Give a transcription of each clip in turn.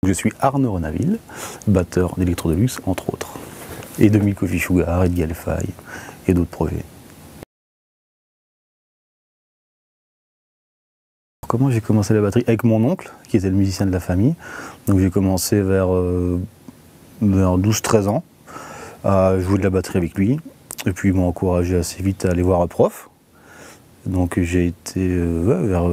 Je suis Arnaud Renaville, batteur d'Electro Deluxe, entre autres, et de Milk Coffee Sugar, et de Galfy, et d'autres projets. Comment j'ai commencé la batterie? Avec mon oncle, qui était le musicien de la famille. Donc j'ai commencé vers 12-13 ans à jouer de la batterie avec lui. Et puis il m'a encouragé assez vite à aller voir un prof. Donc j'ai été vers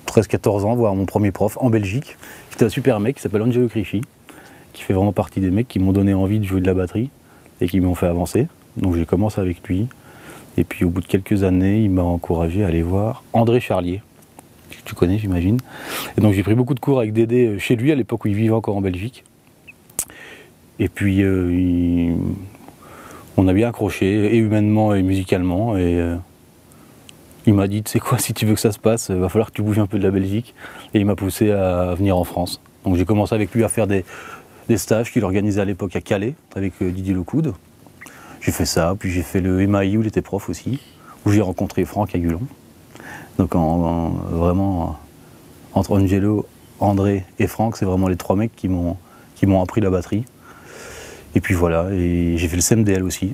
13-14 ans voir mon premier prof en Belgique, qui était un super mec, qui s'appelle Angelo Crisci, qui fait vraiment partie des mecs qui m'ont donné envie de jouer de la batterie et qui m'ont fait avancer. Donc j'ai commencé avec lui. Et puis au bout de quelques années, il m'a encouragé à aller voir André Charlier, que tu connais j'imagine. Et donc j'ai pris beaucoup de cours avec Dédé chez lui à l'époque où il vivait encore en Belgique. Et puis on a bien accroché, et humainement et musicalement. Et il m'a dit, tu sais quoi, si tu veux que ça se passe, il va falloir que tu bouges un peu de la Belgique. Et il m'a poussé à venir en France. Donc j'ai commencé avec lui à faire des stages qu'il organisait à l'époque à Calais, avec Didier Lecoud. J'ai fait ça, puis j'ai fait le MAI où il était prof aussi, où j'ai rencontré Franck Agulon. Donc vraiment, entre Angelo, André et Franck, c'est vraiment les trois mecs qui m'ont appris la batterie. Et puis voilà, et j'ai fait le CMDL aussi,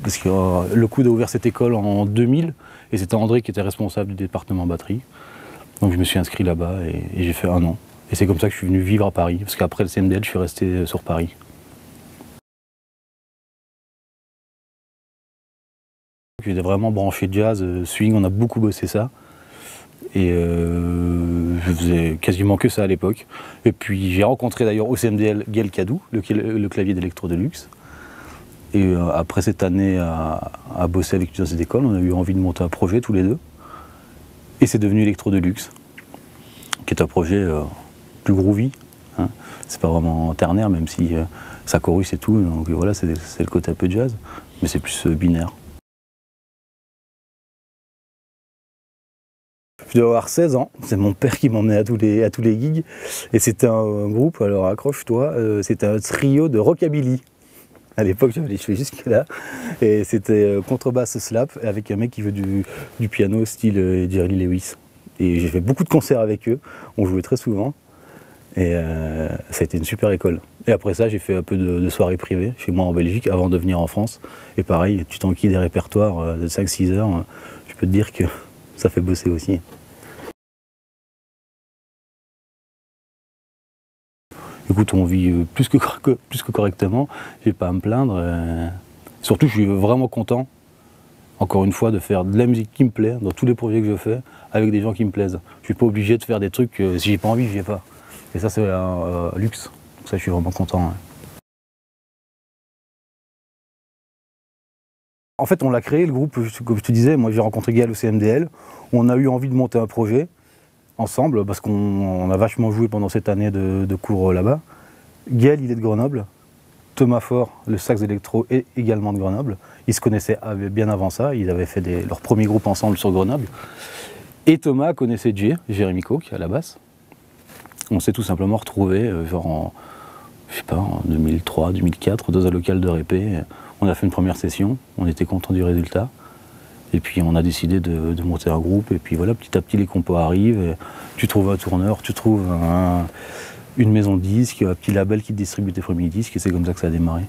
parce que Lecoud a ouvert cette école en 2000, et c'était André qui était responsable du département batterie. Donc je me suis inscrit là-bas et j'ai fait 1 an. Et c'est comme ça que je suis venu vivre à Paris, parce qu'après le CMDL, je suis resté sur Paris. J'étais vraiment branché jazz, swing, on a beaucoup bossé ça. Et je faisais quasiment que ça à l'époque. Et puis j'ai rencontré d'ailleurs au CMDL Gaël Cadou, le clavier d'Electro Deluxe. Et après cette année à bosser avec lui dans cette école, on a eu envie de monter un projet tous les deux. Et c'est devenu Electro Deluxe, qui est un projet plus groovy. Hein. C'est pas vraiment ternaire, même si ça chorus et tout. Donc voilà, c'est le côté un peu jazz, mais c'est plus binaire. Je dois avoir 16 ans, c'est mon père qui m'emmenait à tous les gigs. Et c'était un groupe, alors accroche-toi, c'était un trio de rockabilly. À l'époque, j'avais les cheveux jusque là. Et c'était contrebasse slap avec un mec qui veut du piano style Jerry Lee Lewis. Et j'ai fait beaucoup de concerts avec eux, on jouait très souvent. Et ça a été une super école. Et après ça, j'ai fait un peu de soirées privées chez moi en Belgique avant de venir en France. Et pareil, tu t'enquilles des répertoires de 5-6 heures, je peux te dire que ça fait bosser aussi. Écoute, on vit plus que correctement, j'ai pas à me plaindre. Surtout, je suis vraiment content, encore une fois, de faire de la musique qui me plaît, dans tous les projets que je fais, avec des gens qui me plaisent. Je suis pas obligé de faire des trucs, si j'ai pas envie, j'y ai pas. Et ça, c'est un luxe. Ça, je suis vraiment content. Ouais. En fait, on l'a créé, le groupe, comme je te disais, moi j'ai rencontré Gaël au CMDL, on a eu envie de monter un projet ensemble, parce qu'on a vachement joué pendant cette année de cours là-bas. Gaël, il est de Grenoble, Thomas Faure, le sax électro, est également de Grenoble. Ils se connaissaient bien avant ça, ils avaient fait leur premier groupe ensemble sur Grenoble. Et Thomas connaissait Jérémy Coke à la basse. On s'est tout simplement retrouvés, genre en 2003-2004, dans un local de répé. On a fait une première session, on était content du résultat. Et puis on a décidé de monter un groupe. Et puis voilà, petit à petit les compos arrivent. Tu trouves un tourneur, tu trouves une maison de disques, un petit label qui te distribue tes premiers disques. Et c'est comme ça que ça a démarré.